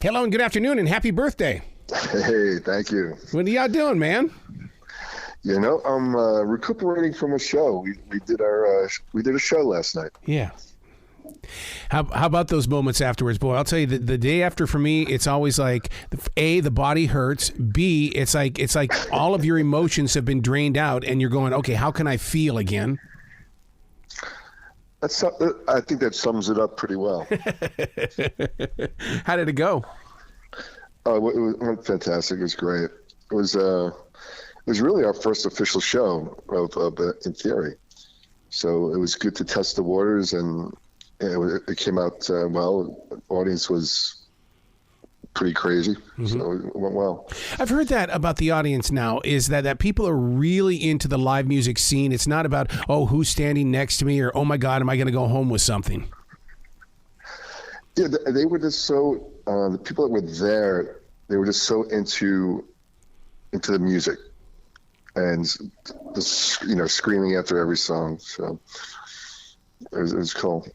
Hello and good afternoon and happy birthday. Hey, thank you. What are y'all doing, man? You know, I'm recuperating from a show. We did a show last night. Yeah. How about those moments afterwards, boy? I'll tell you, the day after for me, it's always like, A, the body hurts. B, it's like all of your emotions have been drained out, and you're going, okay, how can I feel again? I think that sums it up pretty well. How did it go? Oh, it went fantastic. It was great. It was really our first official show of In Theory. So it was good to test the waters, and it came out well. The audience was pretty crazy, so it went well. I've heard that about the audience now, is that people are really into the live music scene. It's not about, oh, who's standing next to me, or, oh my God, am I going to go home with something? Yeah, they were just so, the people that were there, they were just so into the music and just, screaming after every song. So it was cool.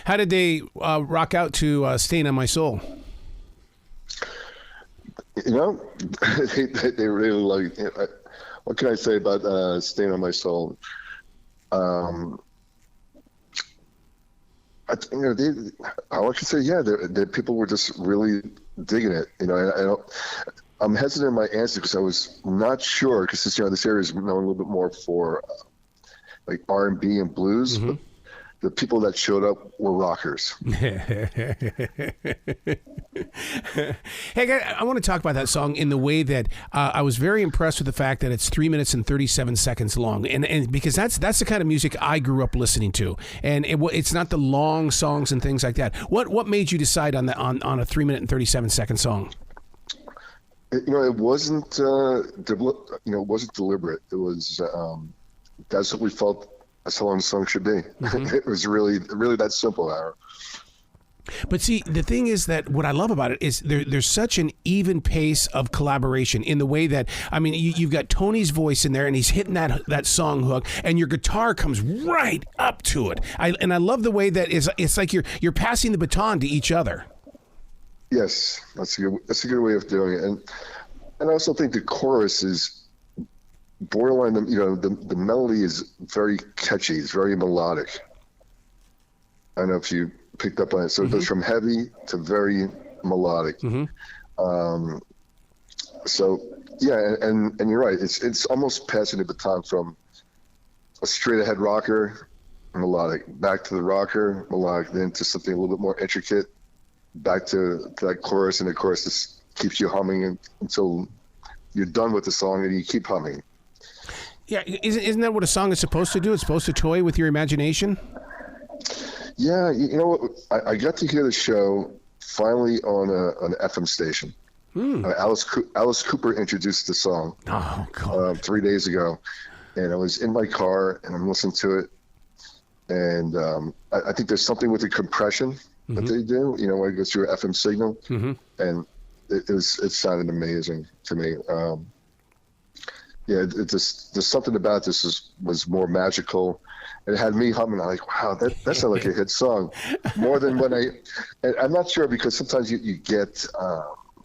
How did they rock out to Stain on My Soul? They really like it. What can I say about Stain on My Soul? All I can say, the people were just really digging it. I'm hesitant in my answer because I was not sure, because this area is known a little bit more for like R&B and blues. Mm-hmm. The people that showed up were rockers. Hey, guys, I want to talk about that song in the way that I was very impressed with the fact that it's 3 minutes and 37 seconds long, and because that's the kind of music I grew up listening to, and it's not the long songs and things like that. What made you decide on a 3 minute and 37 second song? It wasn't it wasn't deliberate. It was that's what we felt. That's how long the song should be. Mm-hmm. It was really that simple, Aaron. But see, the thing is that what I love about it is there's such an even pace of collaboration in the way that, I mean, you've got Tony's voice in there and he's hitting that song hook, and your guitar comes right up to it. I love the way that it's like you're passing the baton to each other. Yes, that's a good way of doing it. And I also think the chorus is borderline, the melody is very catchy. It's very melodic. I don't know if you picked up on it. So it goes from heavy to very melodic. Mm-hmm. So yeah, and you're right. It's almost passing the baton from a straight ahead rocker, melodic, back to the rocker, melodic, then to something a little bit more intricate, back to that chorus, and the chorus just keeps you humming until you're done with the song, and you keep humming. Yeah, isn't that what a song is supposed to do? It's supposed to toy with your imagination? Yeah, you know what? I got to hear the show finally on an FM station. Alice Cooper introduced the song 3 days ago, and I was in my car and I'm listening to it, and I think there's something with the compression that they do. When it goes through an FM signal, and it sounded amazing to me. Yeah, there's something about this was more magical. It had me humming. I'm like, wow, that sounded like a hit song. More than when I'm not sure, because sometimes you get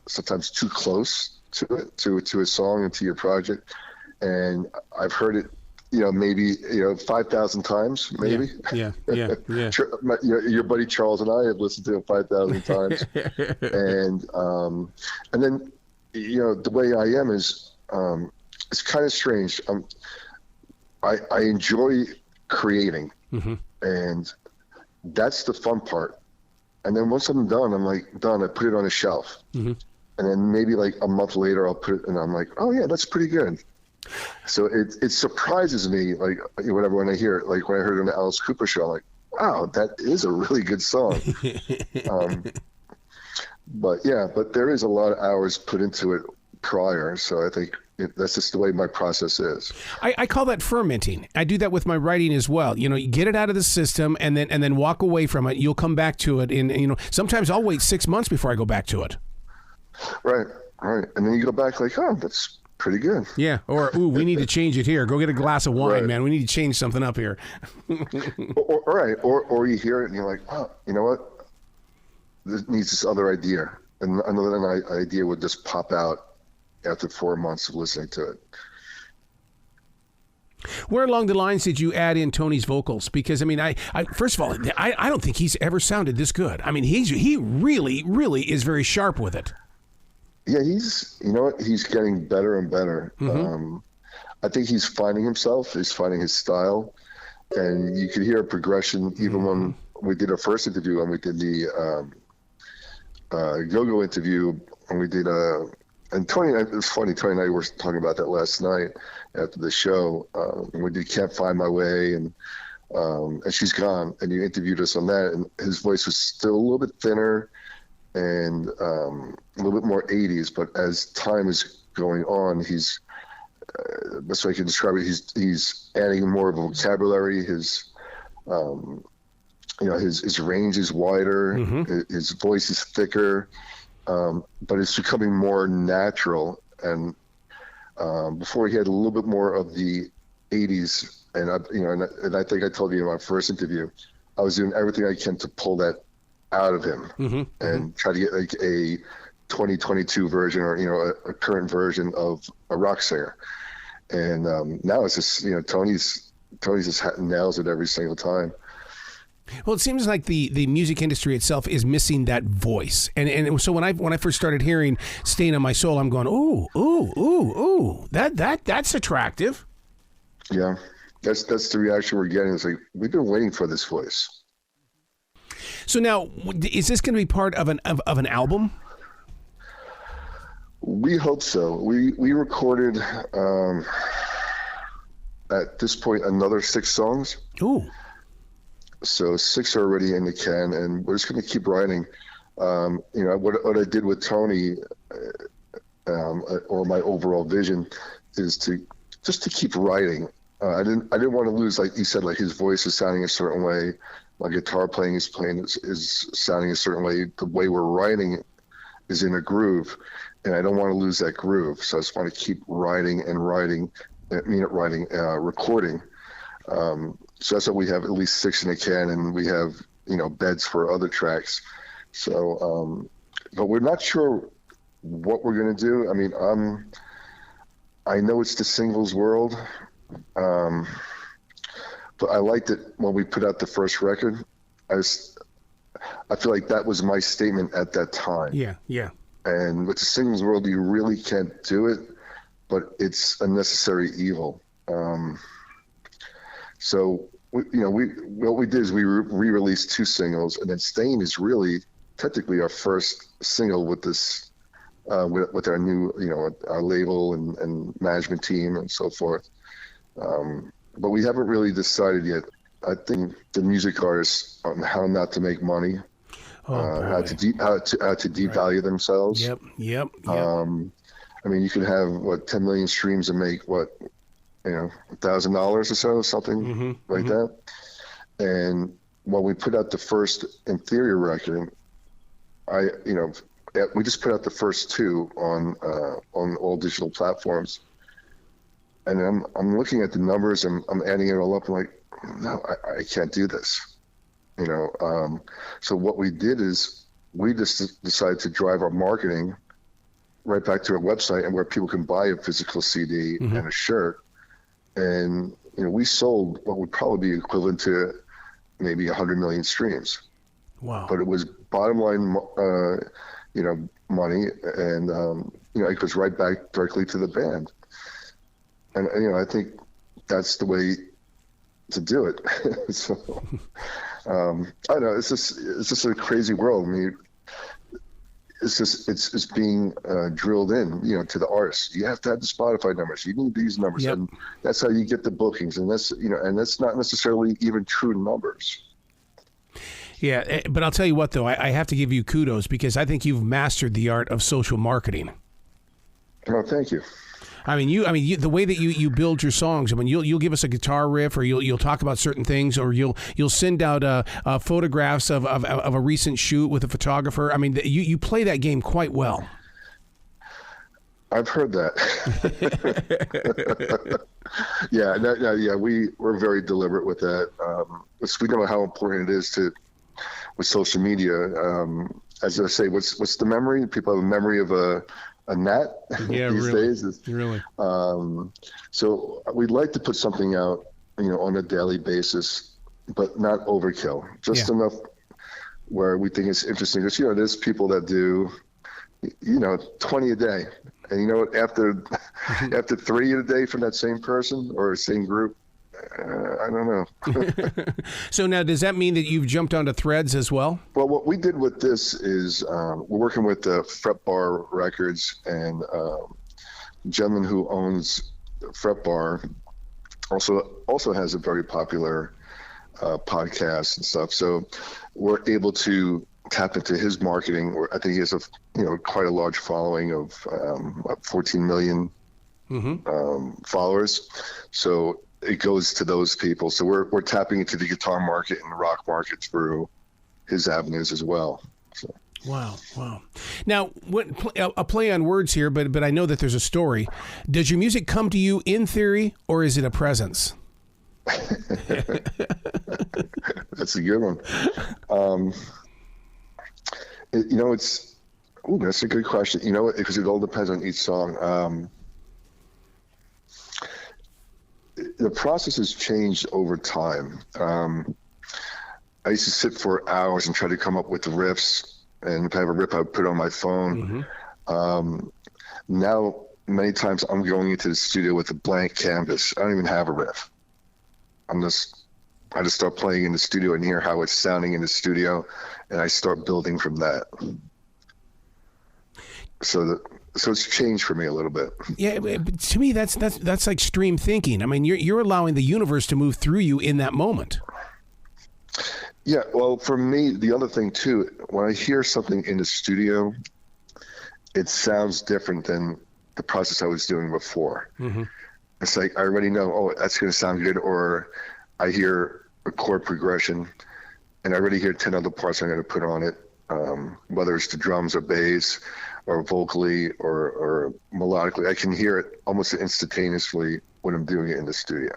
sometimes too close to it, to a song and to your project. And I've heard it, maybe 5,000 times, maybe. Yeah. Your buddy Charles and I have listened to it 5,000 times. And then, the way I am is, it's kind of strange. I enjoy creating, and that's the fun part. And then once I'm done, I'm like, done. I put it on a shelf, and then maybe like a month later, I'll put it, and I'm like, oh yeah, that's pretty good. So it surprises me, like whatever, when I hear it, like when I heard it on the Alice Cooper show, I'm like, wow, that is a really good song. But there is a lot of hours put into it prior, so I think that's just the way my process is. I call that fermenting. I do that with my writing as well. You get it out of the system and then walk away from it. You'll come back to it, and sometimes I'll wait 6 months before I go back to it. Right. And then you go back like, oh, that's pretty good. Yeah. Or, ooh, we need to change it here. Go get a glass of wine, man. We need to change something up here. Or you hear it and you're like, oh, you know what? This needs this other idea. and another idea would just pop out after 4 months of listening to it. Where along the lines did you add in Tony's vocals? Because I mean, I first of all, I don't think he's ever sounded this good. I mean, he really, really is very sharp with it. Yeah, he's getting better and better. Mm-hmm. I think he's finding himself. He's finding his style, and you could hear a progression even when we did our first interview, and we did the Go-Go interview, and we did and Tony, it was funny, Tony and I were talking about that last night after the show. We did Can't Find My Way, and She's Gone, and you interviewed us on that, and his voice was still a little bit thinner and a little bit more 80s, but as time is going on, he's best way I can describe it, he's adding more of a vocabulary. His his range is wider, his voice is thicker, but it's becoming more natural. And before, he had a little bit more of the 80s, and I think I told you in my first interview, I was doing everything I can to pull that out of him and try to get like a 2022 version, or a current version of a rock singer. And now it's just Tony's just nails it every single time. Well, it seems like the music industry itself is missing that voice, and so when I first started hearing "Stain on My Soul," I'm going, ooh, that's attractive. Yeah, that's the reaction we're getting. It's like, we've been waiting for this voice. So now, is this going to be part of an album? We hope so. We recorded at this point another 6 songs. Ooh. So 6 are already in the can, and we're just going to keep writing. What I did with Tony, or my overall vision, is to keep writing. I didn't want to lose, like you said, like his voice is sounding a certain way, my guitar playing is sounding a certain way. The way we're writing is in a groove, and I don't want to lose that groove. So I just want to keep writing and writing. Recording. So that's why we have at least 6 in the can, and we have beds for other tracks. So, but we're not sure what we're gonna do. I mean, I know it's the singles world, but I liked it when we put out the first record. I feel like that was my statement at that time. Yeah. And with the singles world, you really can't do it, but it's a necessary evil. So what we did is we re-released 2 singles, and then "Stain" is really technically our first single with this, with our new, our label and management team and so forth. But we haven't really decided yet. I think the music artists on how not to make money, how to devalue themselves. Yep. I mean, you could have 10 million streams and make $1,000 or so, something like that. And when we put out the first Inferior record, we just put out the first 2 on all digital platforms. And I'm looking at the numbers, and I'm adding it all up. I'm like, no, I can't do this. So what we did is we just decided to drive our marketing right back to our website, and where people can buy a physical CD and a shirt. And we sold what would probably be equivalent to maybe 100 million streams. Wow! But it was bottom line, money, and it goes right back directly to the band. And I think that's the way to do it. So I don't know. It's just a crazy world. I mean, it's being drilled in, to the artists. You have to have the Spotify numbers. You need these numbers, and that's how you get the bookings. And that's and that's not necessarily even true numbers. Yeah, but I'll tell you what, though, I have to give you kudos, because I think you've mastered the art of social marketing. Oh, thank you. I mean, the way that you build your songs. I mean, you'll give us a guitar riff, or you'll talk about certain things, or you'll send out photographs of a recent shoot with a photographer. I mean, you play that game quite well. I've heard that. Yeah, we're very deliberate with that. We know how important it is with social media. as I say, what's the memory? People have a memory of a gnat these days. Really. So we'd like to put something out, on a daily basis, but not overkill. Just enough where we think it's interesting. Because there's people that do, 20 a day, and after 3 a day from that same person or same group, I don't know. So now, does that mean that you've jumped onto Threads as well? Well, what we did with this is we're working with Fret Bar Records, and the gentleman who owns Fret Bar also has a very popular podcast and stuff. So we're able to tap into his marketing. I think he has quite a large following of 14 million followers. So it goes to those people. So we're tapping into the guitar market and the rock market through his avenues as well. So. Wow. Now, a play on words here, but I know that there's a story. Does your music come to you in theory, or is it a presence? That's a good one. That's a good question. Because it all depends on each song. The process has changed over time. I used to sit for hours and try to come up with the riffs, and if I have a riff, I would put it on my phone. Now, many times I'm going into the studio with a blank canvas. I don't even have a riff. I just start playing in the studio and hear how it's sounding in the studio, and I start building from that. So it's changed for me a little bit. Yeah, but to me, that's like stream thinking. I mean, you're allowing the universe to move through you in that moment. Yeah, well, for me, the other thing too, when I hear something in the studio, it sounds different than the process I was doing before. It's like I already know, that's going to sound good, or I hear a chord progression, and I already hear 10 other parts I'm going to put on it, whether it's the drums or bass, or vocally or melodically. I can hear it almost instantaneously when I'm doing it in the studio.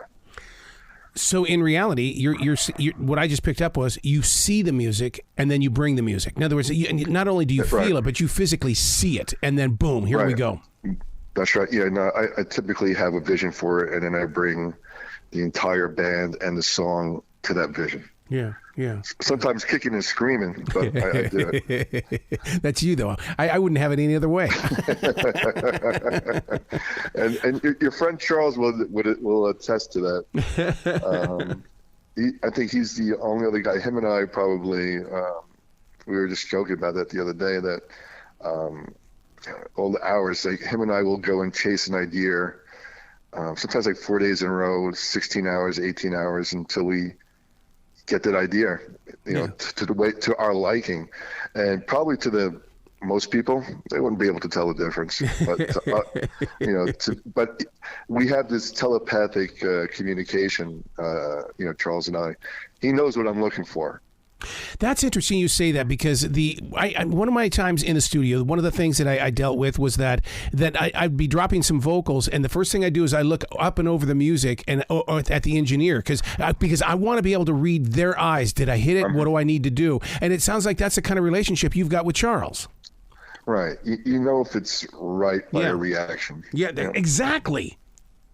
So in reality, you're what I just picked up was you see the music and then you bring the music. In other words, not only do you feel it, but you physically see it, and then boom, here we go. That's right. Yeah, no, I typically have a vision for it, and then I bring the entire band and the song to that vision. Yeah. Sometimes kicking and screaming, but I do it. That's you, though. I wouldn't have it any other way. and your friend Charles will attest to that. I think he's the only other guy. Him and I probably, we were just joking about that the other day, that all the hours, like him and I will go and chase an idea, sometimes like 4 days in a row, 16 hours, 18 hours, until we get that idea, to our liking. And probably to most people, they wouldn't be able to tell the difference. But but we have this telepathic communication. Charles and I. He knows what I'm looking for. That's interesting you say that, because one of my times in the studio, one of the things that I dealt with was that I'd be dropping some vocals, and the first thing I do is I look up and over the music or at the engineer, because I want to be able to read their eyes. Did I hit it? What do I need to do? And it sounds like that's the kind of relationship you've got with Charles. Right. You know if it's right by a reaction. Yeah, exactly.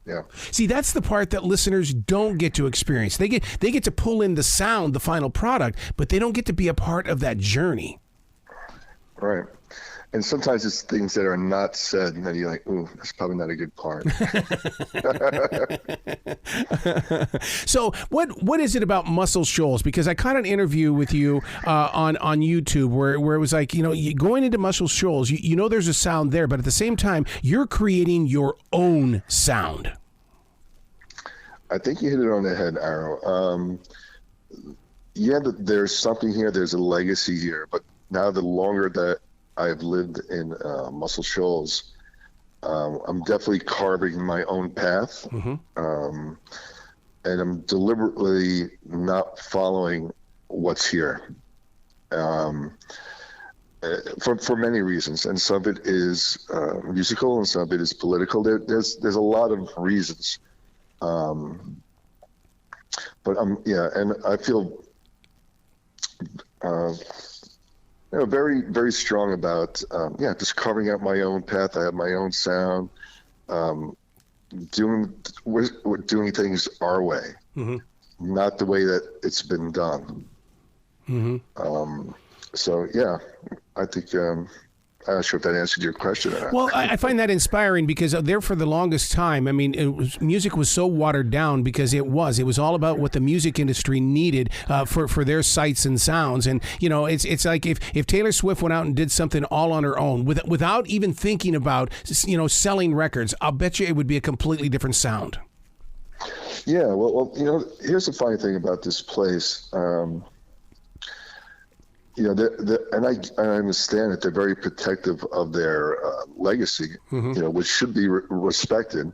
Yeah. See, that's the part that listeners don't get to experience. They get to pull in the sound, the final product, but they don't get to be a part of that journey. Right. And sometimes it's things that are not said, and then you're like, ooh, that's probably not a good part. So what is it about Muscle Shoals? Because I caught an interview with you on YouTube where it was like, going into Muscle Shoals, there's a sound there, but at the same time, you're creating your own sound. I think you hit it on the head, Arrow. There's something here. There's a legacy here. But now the longer that I've lived in Muscle Shoals, I'm definitely carving my own path. And I'm deliberately not following what's here. For many reasons, and some of it is musical, and some of it is political. There's a lot of reasons. But and I feel very, very strong about, just carving out my own path. I have my own sound, we're doing things our way, not the way that it's been done. So yeah, I think, I'm not sure if that answered your question. Well, I find that inspiring because there for the longest time, I mean, music was so watered down because it was all about what the music industry needed for their sights and sounds. And, it's like if Taylor Swift went out and did something all on her own without even thinking about, selling records, I'll bet you it would be a completely different sound. Yeah, well, here's the funny thing about this place. And I understand that they're very protective of their legacy, which should be respected.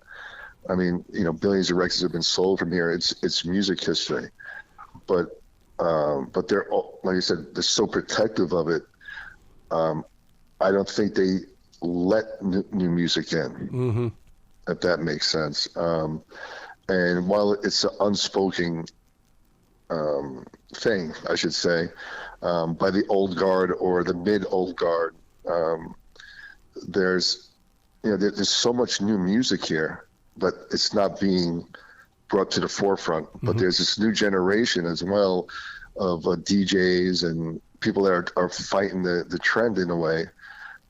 I mean, billions of records have been sold from here. It's music history, but they're, like I said, they're so protective of it. I don't think they let new music in, if that makes sense. And while it's an unspoken thing, I should say, by the old guard or the mid-old guard, there's so much new music here, but it's not being brought to the forefront. But there's this new generation as well of DJs and people that are fighting the trend in a way,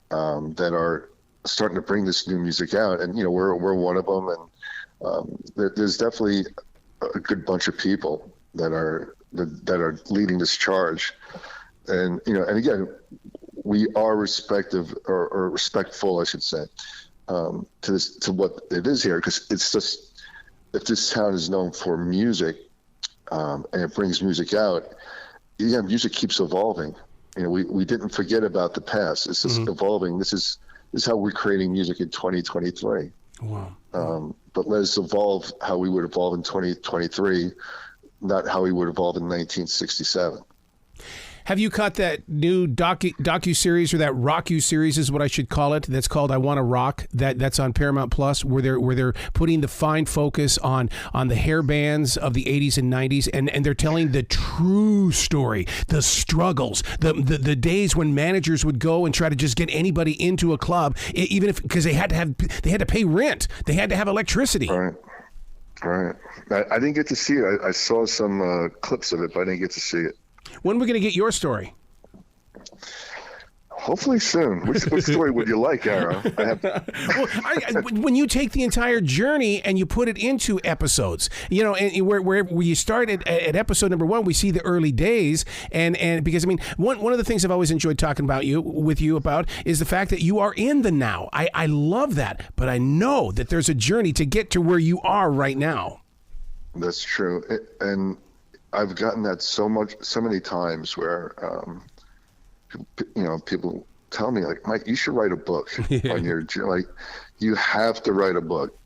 that are starting to bring this new music out. And we're one of them. And there's definitely a good bunch of people that are leading this charge. And and again, we are respectful, I should say, to what it is here, because it's just, if this town is known for music, and it brings music out, music keeps evolving. We didn't forget about the past. It's just evolving. This is how we're creating music in 2023. Wow. But let us evolve how we would evolve in 2023, not how we would evolve in 1967. Have you caught that new docu-series, or that rock-you-series is what I should call it, that's called I Wanna Rock, that's on Paramount Plus, where they're putting the fine focus on the hair bands of the 80s and 90s, and they're telling the true story, the struggles, the days when managers would go and try to just get anybody into a club, even if, because they had to pay rent, they had to have electricity. Right. I didn't get to see it. I saw some clips of it, but I didn't get to see it. When are we going to get your story? Hopefully soon. Which story would you like, Arrow? When you take the entire journey and you put it into episodes, and where you start at episode number 1, we see the early days, and because one of the things I've always enjoyed talking with you about is the fact that you are in the now. I love that, but I know that there's a journey to get to where you are right now. That's true, and I've gotten that so many times where, people tell me, like, Mike, you should write a book on your, you have to write a book.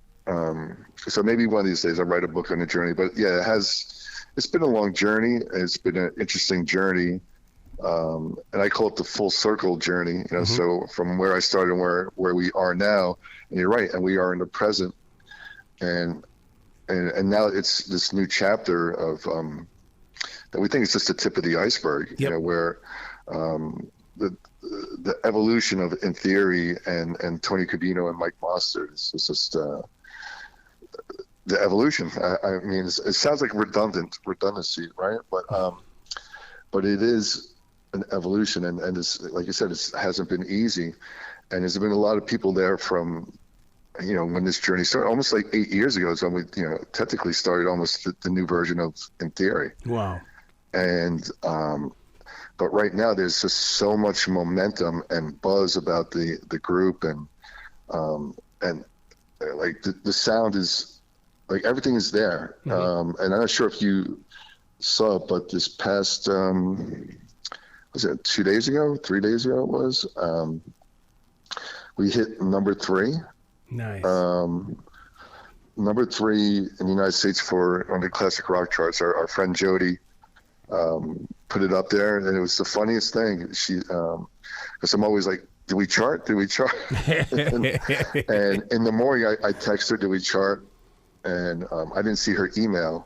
So maybe one of these days I'll write a book on the journey, but yeah, it's been a long journey. It's been an interesting journey. And I call it the full circle journey, so from where I started and where we are now, and you're right. And we are in the present, and now it's this new chapter of, that we think is just the tip of the iceberg, where the evolution of In Theory and Tony Cadino and Mike Mostert is just the evolution. I mean, it sounds like redundancy, right? But it is an evolution, and it's, like you said, it hasn't been easy, and there's been a lot of people there from, when this journey started, almost like 8 years ago. So we, technically started almost the new version of In Theory. Wow. And but right now there's just so much momentum and buzz about the group, and like the sound is, like, everything is there. And I'm not sure if you saw it, but this past was it 3 days ago it was, we hit number 3. Nice. Number 3 in the United States on the classic rock charts. Our friend Jody put it up there, and it was the funniest thing. She, because I'm always like, "Do we chart? and in the morning, I text her, "Do we chart?" And I didn't see her email,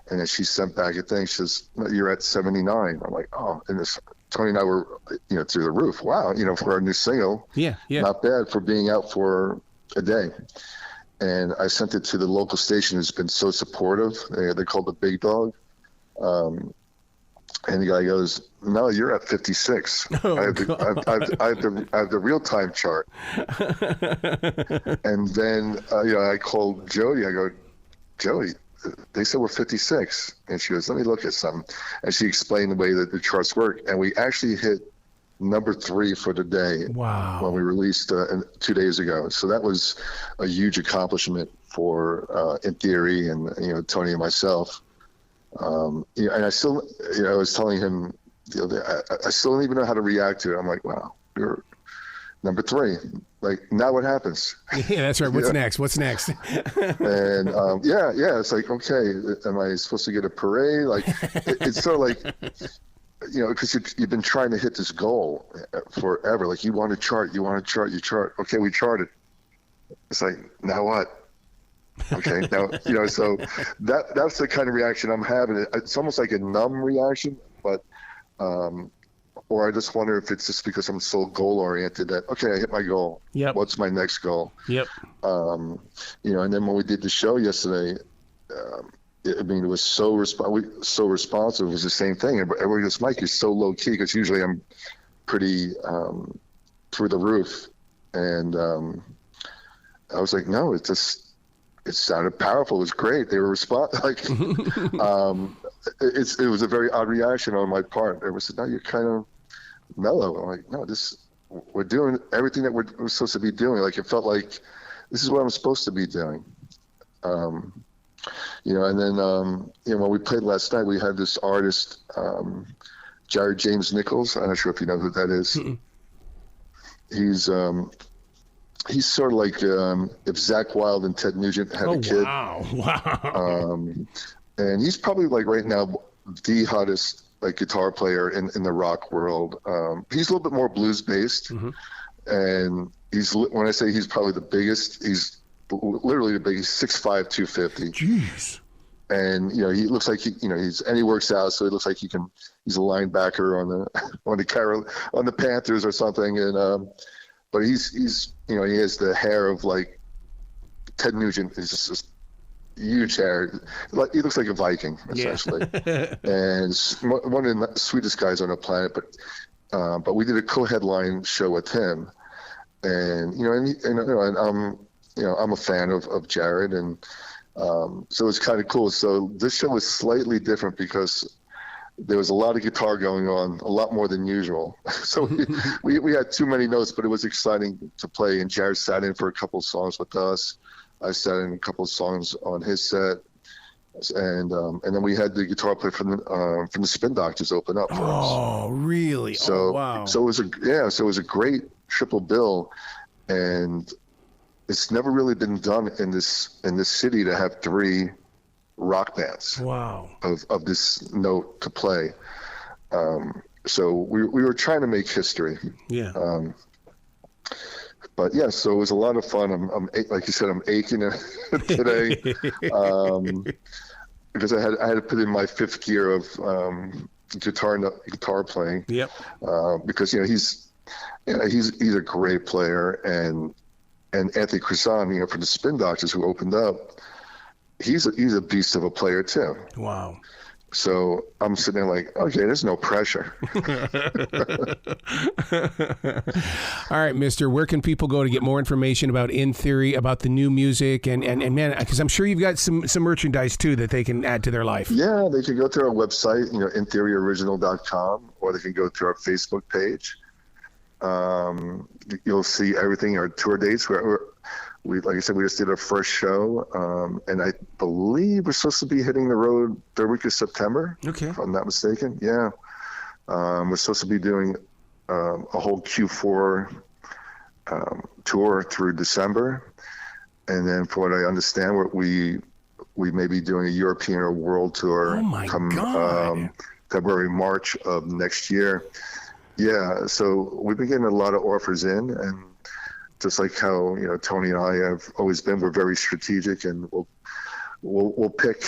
and then she sent back a thing. She says, "You're at 79." I'm like, "Oh," and Tony and I were, through the roof. Wow, for our new single, yeah, not bad for being out for a day. And I sent it to the local station who's been so supportive. They're called the Big Dog. And the guy goes, "No, you're at 56. Oh, I have the real-time chart." And then, I called Jody. I go, "Jody, they said we're 56." And she goes, "Let me look at something." And she explained the way that the charts work. And we actually hit number 3 for the day. Wow. When we released 2 days ago. So that was a huge accomplishment for In Theory and, Tony and myself. And I still, I was telling him the other day, I still don't even know how to react to it. I'm like, wow, you're number 3. Like, now what happens? Yeah, that's right. What's next? What's next? And it's like, okay, am I supposed to get a parade? Like, it's sort of like, because you've been trying to hit this goal forever. Like, you want to chart. You chart. Okay, we charted. It's like, now what? Okay, now, so that's the kind of reaction I'm having. It's almost like a numb reaction, but, or I just wonder if it's just because I'm so goal oriented that, okay, I hit my goal. Yep. What's my next goal? Yep. And then when we did the show yesterday, it was so responsive. It was the same thing. And everybody goes, "Mike, you're so low key," because usually I'm pretty through the roof. And I was like, no, it sounded powerful. It was great. They were it was a very odd reaction on my part. They said, "No, you're kind of mellow." I'm like, "No, we're doing everything that we're supposed to be doing." Like, it felt like this is what I'm supposed to be doing. And then, when we played last night, we had this artist, James Nichols. I'm not sure if you know who that is. He's sort of like if Zakk Wylde and Ted Nugent had a kid. Wow. And he's probably, like, right now, the hottest, like, guitar player in the rock world. He's a little bit more blues based, and when I say he's probably the biggest, he's literally the biggest. 6'5", 250. Jeez. And he looks like he works out, so he looks like he's a linebacker on the Panthers or something. And but he's he has the hair of, like, Ted Nugent. Is just this huge hair. Like, he looks like a Viking essentially. Yeah. And one of the sweetest guys on the planet. But we did a co-headline show with him, and I'm a fan of Jared, and so it's kind of cool. So this show was slightly different because there was a lot of guitar going on, a lot more than usual. So we had too many notes, but it was exciting to play. And Jared sat in for a couple of songs with us. I sat in a couple of songs on his set, and then we had the guitar player from the Spin Doctors open up for us. Oh, really? So wow. So it was a great triple bill, and it's never really been done in this city to have 3 rock bands. Wow. Of this note to play. So we were trying to make history. Yeah. But yeah, so it was a lot of fun. I'm like you said, I'm aching today because I had to put in my 5th gear of guitar playing. Yep. Because he's a great player, and Anthony Crisan, from the Spin Doctors, who opened up, he's a beast of a player too. Wow. So I'm sitting there like, okay, there's no pressure. All right, mister, where can people go to get more information about In Theory, about the new music, and man, because I'm sure you've got some merchandise too that they can add to their life. Yeah, they can go to our website, intheoryoriginal.com, or they can go to our Facebook page. You'll see everything, our tour dates. We like I said, we just did our first show, and I believe we're supposed to be hitting the road 3rd week of September. Okay, if I'm not mistaken. Yeah, we're supposed to be doing a whole Q4 tour through December, and then, from what I understand, we may be doing a European or world tour. Oh my God! February, March of next year. Yeah, so we've been getting a lot of offers in, and just like how Tony and I have always been, we're very strategic, and we'll pick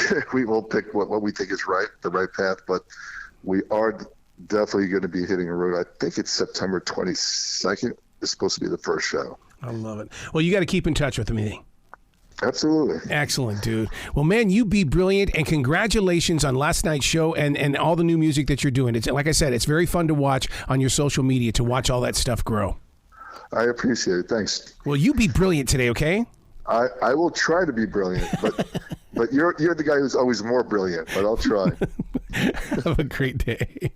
what we think is right, the right path. But we are definitely going to be hitting a road. I think it's September 22nd. It's supposed to be the first show. I love it. Well, you got to keep in touch with me. Absolutely. Excellent, dude. Well, man, you be brilliant, and congratulations on last night's show and all the new music that you're doing. It's like I said, it's very fun to watch on your social media, to watch all that stuff grow. I appreciate it. Thanks. Well, you be brilliant today, okay? I will try to be brilliant, but you're the guy who's always more brilliant, but I'll try. Have a great day.